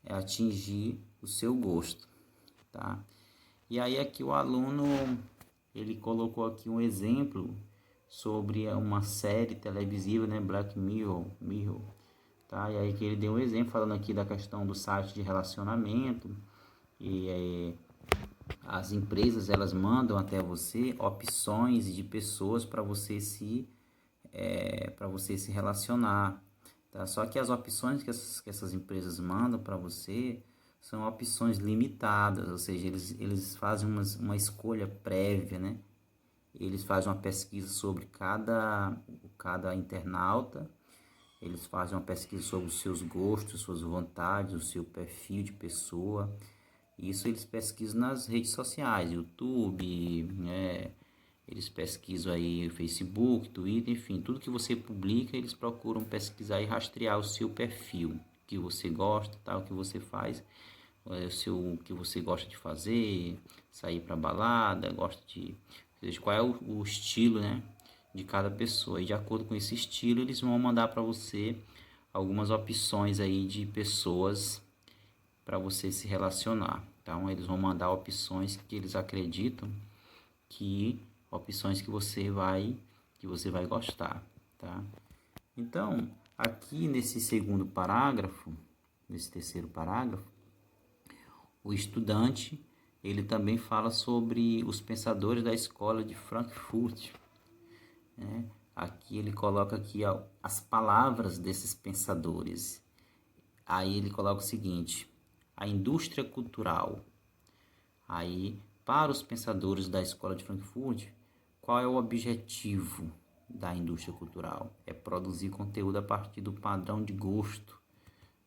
atingir o seu gosto, tá? E aí aqui o aluno, ele colocou aqui um exemplo sobre uma série televisiva, né, Black Mirror, tá? E aí que ele deu um exemplo falando aqui da questão do site de relacionamento e as empresas, elas mandam até você opções de pessoas para você se relacionar, tá? Só que as opções que essas empresas mandam para você são opções limitadas, ou seja, eles fazem uma escolha prévia, né? Eles fazem uma pesquisa sobre cada internauta, eles fazem uma pesquisa sobre os seus gostos, suas vontades, o seu perfil de pessoa. Isso eles pesquisam nas redes sociais, YouTube, né? Eles pesquisam aí Facebook, Twitter, enfim, tudo que você publica, eles procuram pesquisar e rastrear o seu perfil, o que você gosta, tal, o que você faz, o que você gosta de fazer, sair para balada, gosta de, ou seja, qual é o estilo, né, de cada pessoa. E de acordo com esse estilo, eles vão mandar para você algumas opções aí de pessoas para você se relacionar. Então, eles vão mandar opções que eles acreditam que opções que você vai gostar, tá? Então, aqui nesse segundo parágrafo, nesse terceiro parágrafo, o estudante, ele também fala sobre os pensadores da escola de Frankfurt, né? Aqui ele coloca aqui as palavras desses pensadores. Aí ele coloca o seguinte: a indústria cultural. Aí, para os pensadores da escola de Frankfurt, qual é o objetivo da indústria cultural? É produzir conteúdo a partir do padrão de gosto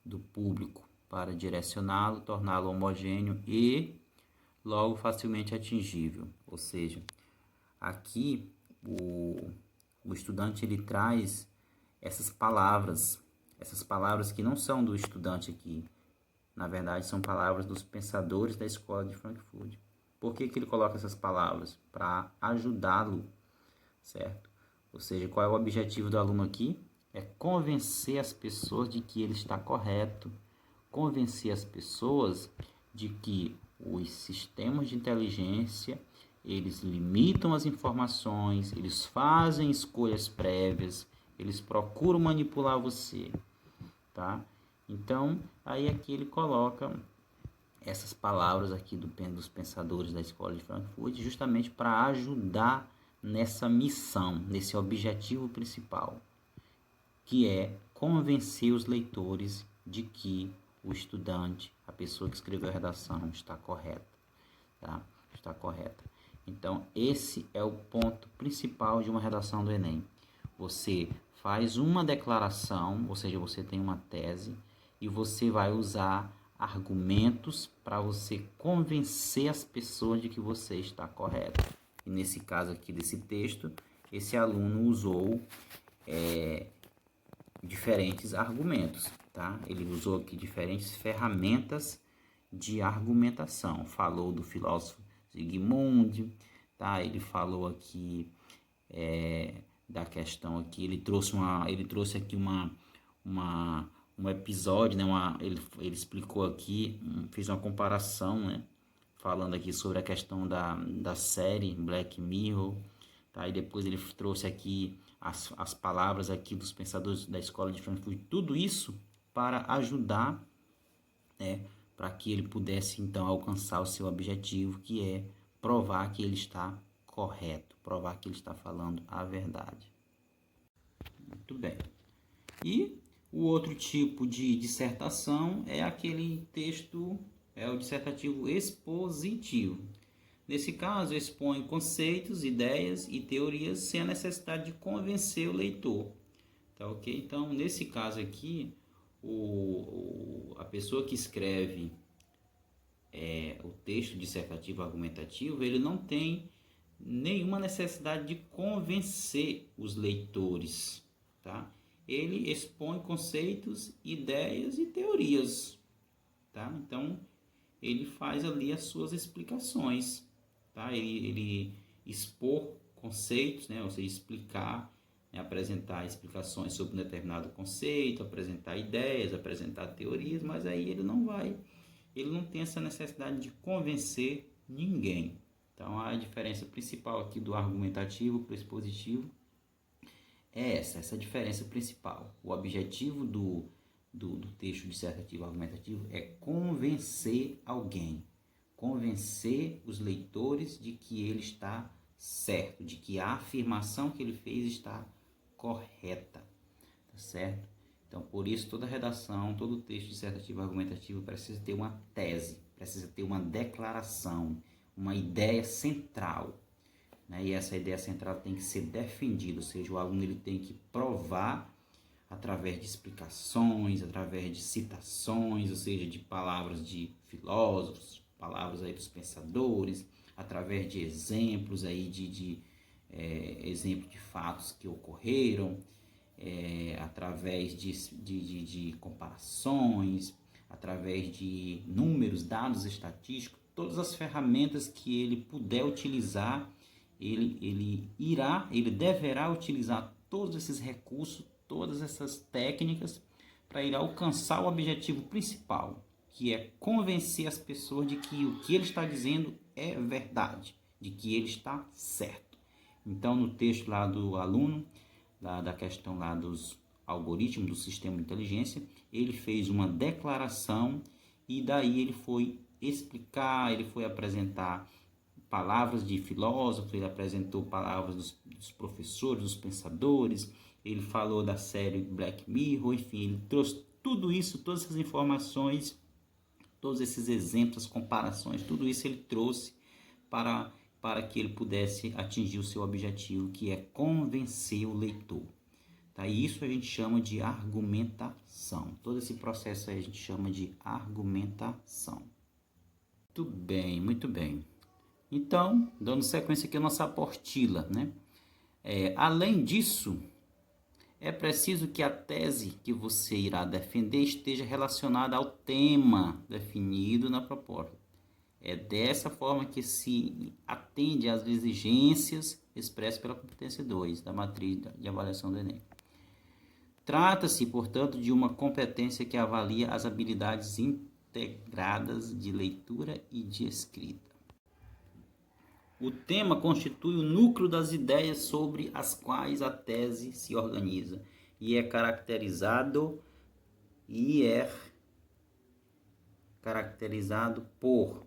do público para direcioná-lo, torná-lo homogêneo e logo facilmente atingível. Ou seja, aqui o estudante ele traz essas palavras que não são do estudante aqui, na verdade são palavras dos pensadores da escola de Frankfurt. Por que ele coloca essas palavras? Para ajudá-lo, certo? Ou seja, qual é o objetivo do aluno aqui? É convencer as pessoas de que ele está correto, convencer as pessoas de que os sistemas de inteligência, eles limitam as informações, eles fazem escolhas prévias, eles procuram manipular você, tá? Então, aí aqui ele coloca essas palavras aqui dos pensadores da escola de Frankfurt, justamente para ajudar nessa missão, nesse objetivo principal, que é convencer os leitores de que o estudante, a pessoa que escreveu a redação, está correta, tá? Está correta. Então, esse é o ponto principal de uma redação do Enem. Você faz uma declaração, ou seja, você tem uma tese, e você vai usar argumentos para você convencer as pessoas de que você está correto. E nesse caso aqui desse texto, esse aluno usou diferentes argumentos, tá? Ele usou aqui diferentes ferramentas de argumentação. Falou do filósofo Zygmunt, tá? Ele falou aqui da questão aqui, ele trouxe aqui um episódio, né? Ele explicou aqui, fez uma comparação, né? Falando aqui sobre a questão da série Black Mirror, tá? E depois ele trouxe aqui as palavras aqui dos pensadores da escola de Frankfurt, tudo isso para ajudar, né? Para que ele pudesse então alcançar o seu objetivo, que é provar que ele está correto, provar que ele está falando a verdade. Muito bem. E o outro tipo de dissertação é aquele texto, é o dissertativo expositivo. Nesse caso, expõe conceitos, ideias e teorias sem a necessidade de convencer o leitor. Tá ok? Então, nesse caso aqui, a pessoa que escreve o texto dissertativo argumentativo, ele não tem nenhuma necessidade de convencer os leitores, tá? Ele expõe conceitos, ideias e teorias, tá? Então, ele faz ali as suas explicações, tá? Ele expor conceitos, né? Ou seja, explicar, né? Apresentar explicações sobre um determinado conceito, apresentar ideias, apresentar teorias, mas aí ele não tem essa necessidade de convencer ninguém. Então, a diferença principal aqui do argumentativo para o expositivo é essa diferença principal. O objetivo do texto dissertativo argumentativo é convencer alguém, convencer os leitores de que ele está certo, de que a afirmação que ele fez está correta, tá certo? Então, por isso, toda redação, todo texto dissertativo argumentativo precisa ter uma tese, precisa ter uma declaração, uma ideia central, né? E essa ideia central tem que ser defendida, ou seja, o aluno ele tem que provar através de explicações, através de citações, ou seja, de palavras de filósofos, palavras aí dos pensadores, através de exemplos aí exemplos de fatos que ocorreram, através de comparações, através de números, dados estatísticos, todas as ferramentas que ele puder utilizar, ele deverá utilizar todos esses recursos, todas essas técnicas para ele alcançar o objetivo principal, que é convencer as pessoas de que o que ele está dizendo é verdade, de que ele está certo. Então, no texto lá do aluno, da questão lá dos algoritmos do sistema de inteligência, ele fez uma declaração e daí ele foi explicar, ele foi apresentar palavras de filósofos, ele apresentou palavras dos professores, dos pensadores, ele falou da série Black Mirror, enfim, ele trouxe tudo isso, todas essas informações, todos esses exemplos, comparações, tudo isso ele trouxe para que ele pudesse atingir o seu objetivo, que é convencer o leitor. Tá? E isso a gente chama de argumentação. Todo esse processo aí a gente chama de argumentação. Muito bem, muito bem. Então, dando sequência aqui a nossa apostila, né? Além disso, é preciso que a tese que você irá defender esteja relacionada ao tema definido na proposta. É dessa forma que se atende às exigências expressas pela competência 2 da matriz de avaliação do Enem. Trata-se, portanto, de uma competência que avalia as habilidades integradas de leitura e de escrita. O tema constitui o núcleo das ideias sobre as quais a tese se organiza e é caracterizado por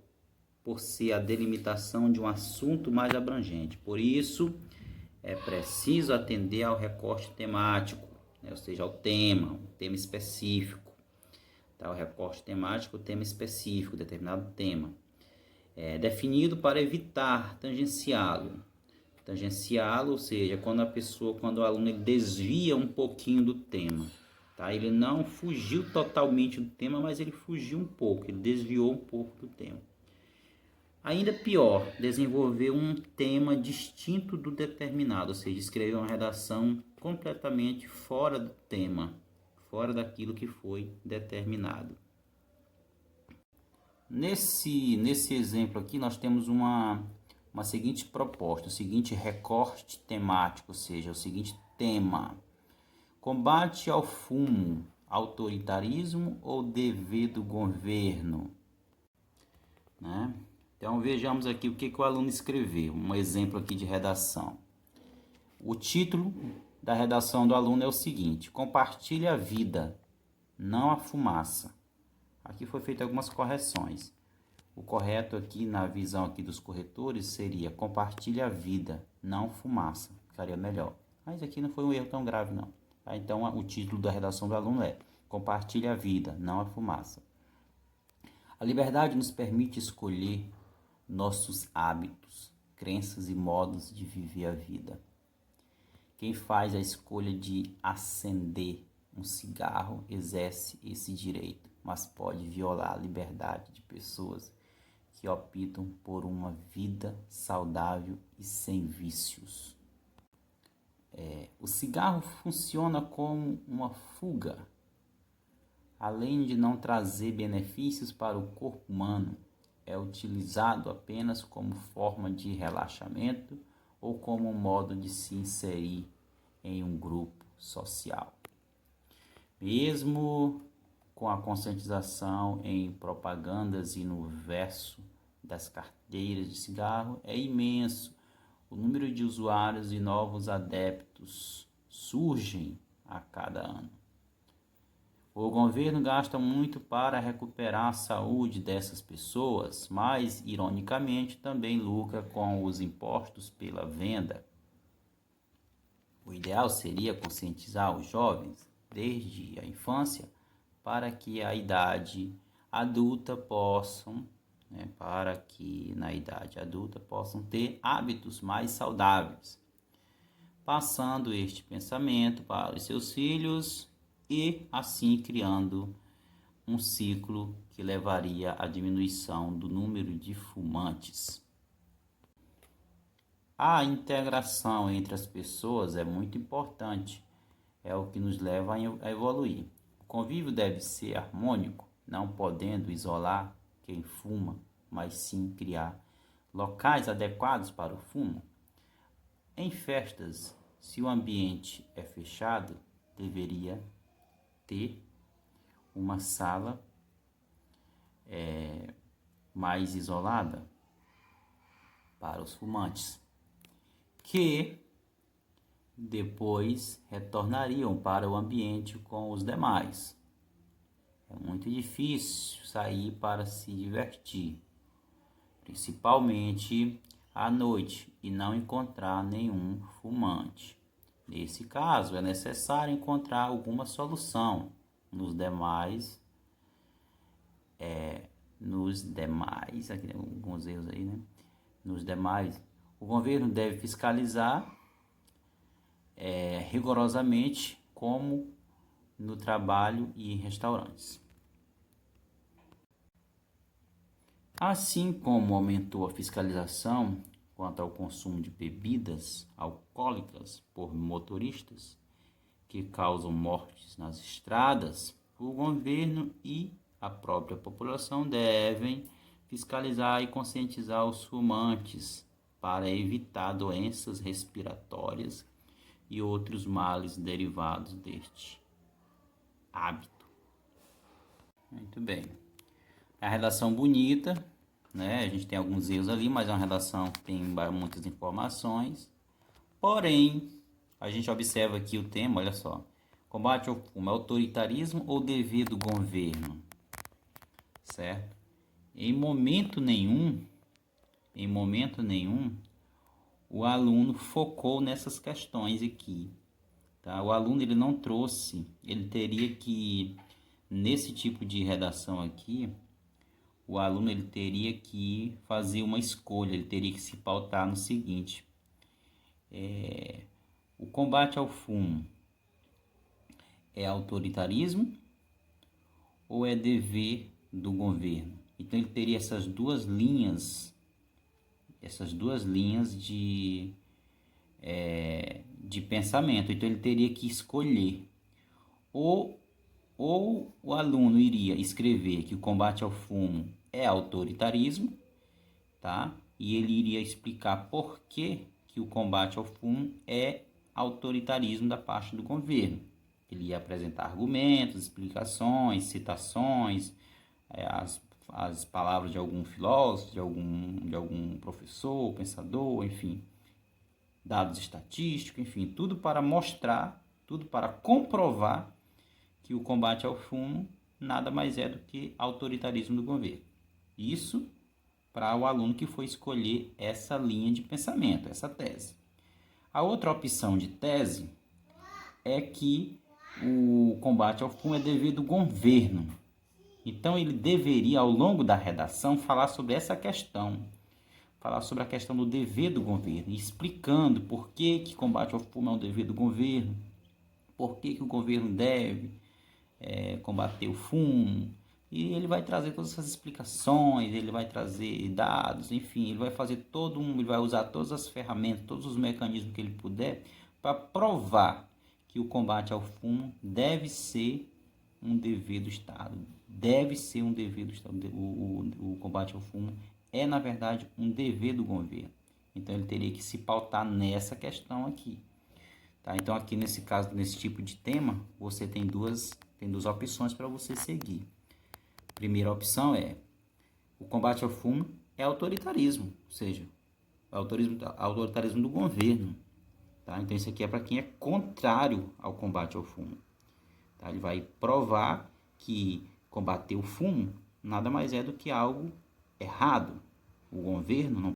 ser a delimitação de um assunto mais abrangente. Por isso, é preciso atender ao recorte temático, né? Ou seja, ao tema, um tema específico. Tá? O recorte temático, o tema específico, determinado tema. Definido para evitar tangenciá-lo. Tangenciá-lo, ou seja, quando o aluno ele desvia um pouquinho do tema. Tá? Ele não fugiu totalmente do tema, mas ele fugiu um pouco, ele desviou um pouco do tema. Ainda pior, desenvolver um tema distinto do determinado, ou seja, escrever uma redação completamente fora do tema, fora daquilo que foi determinado. Nesse exemplo aqui, nós temos uma seguinte proposta, o seguinte recorte temático, ou seja, o seguinte tema: combate ao fumo, autoritarismo ou dever do governo? Né? Então, vejamos aqui o que o aluno escreveu, um exemplo aqui de redação. O título da redação do aluno é o seguinte: compartilhe a vida, não a fumaça. Aqui foi feita algumas correções. O correto aqui, na visão aqui dos corretores, seria compartilhe a vida, não fumaça. Ficaria melhor. Mas aqui não foi um erro tão grave, não. Tá? Então, o título da redação do aluno é compartilhe a vida, não a fumaça. A liberdade nos permite escolher nossos hábitos, crenças e modos de viver a vida. Quem faz a escolha de acender um cigarro exerce esse direito, mas pode violar a liberdade de pessoas que optam por uma vida saudável e sem vícios. O cigarro funciona como uma fuga. Além de não trazer benefícios para o corpo humano, é utilizado apenas como forma de relaxamento ou como um modo de se inserir em um grupo social. Mesmo com a conscientização em propagandas e no verso das carteiras de cigarro, é imenso. O número de usuários e novos adeptos surgem a cada ano. O governo gasta muito para recuperar a saúde dessas pessoas, mas, ironicamente, também lucra com os impostos pela venda. O ideal seria conscientizar os jovens, desde a infância, para que a idade adulta possam ter hábitos mais saudáveis, passando este pensamento para os seus filhos e assim criando um ciclo que levaria à diminuição do número de fumantes. A integração entre as pessoas é muito importante, é o que nos leva a evoluir. O convívio deve ser harmônico, não podendo isolar quem fuma, mas sim criar locais adequados para o fumo. Em festas, se o ambiente é fechado, deveria ter uma sala mais isolada para os fumantes, que depois retornariam para o ambiente com os demais. É muito difícil sair para se divertir, principalmente à noite, e não encontrar nenhum fumante. Nesse caso, é necessário encontrar alguma solução. Nos demais, aqui tem alguns erros aí, né? Nos demais, o governo deve fiscalizar rigorosamente, como no trabalho e em restaurantes. Assim como aumentou a fiscalização quanto ao consumo de bebidas alcoólicas por motoristas que causam mortes nas estradas, o governo e a própria população devem fiscalizar e conscientizar os fumantes para evitar doenças respiratórias e outros males derivados deste hábito. Muito bem. É uma redação bonita, né? A gente tem alguns erros ali, mas é uma redação que tem muitas informações. Porém, a gente observa aqui o tema, olha só. Combate ao fumo, autoritarismo ou dever do governo? Certo? Em momento nenhum, o aluno focou nessas questões aqui. Tá? O aluno ele não trouxe, ele teria que, nesse tipo de redação aqui, o aluno ele teria que fazer uma escolha, ele teria que se pautar no seguinte: o combate ao fumo é autoritarismo ou é dever do governo? Então ele teria essas duas linhas de pensamento. Então ele teria que escolher. Ou o aluno iria escrever que o combate ao fumo é autoritarismo, tá? E ele iria explicar por que o combate ao fumo é autoritarismo da parte do governo. Ele ia apresentar argumentos, explicações, citações, as palavras de algum filósofo, de algum professor, pensador, enfim, dados estatísticos, enfim, tudo para mostrar, tudo para comprovar que o combate ao fumo nada mais é do que autoritarismo do governo. Isso para o aluno que for escolher essa linha de pensamento, essa tese. A outra opção de tese é que o combate ao fumo é dever do governo. Então ele deveria, ao longo da redação, falar sobre essa questão, falar sobre a questão do dever do governo, explicando por que combate ao fumo é um dever do governo, por que o governo deve combater o fumo, E ele vai trazer todas essas explicações, ele vai trazer dados, enfim, ele vai fazer ele vai usar todas as ferramentas, todos os mecanismos que ele puder para provar que o combate ao fumo deve ser um dever do Estado. Deve ser um dever do Estado. O combate ao fumo é, na verdade, um dever do governo. Então, ele teria que se pautar nessa questão aqui. Tá? Então, aqui nesse caso, nesse tipo de tema, você tem duas opções para você seguir. Primeira opção é: o combate ao fumo é autoritarismo, ou seja, autoritarismo do governo. Tá? Então, isso aqui é para quem é contrário ao combate ao fumo. Tá? Ele vai provar que combater o fumo nada mais é do que algo errado. O governo não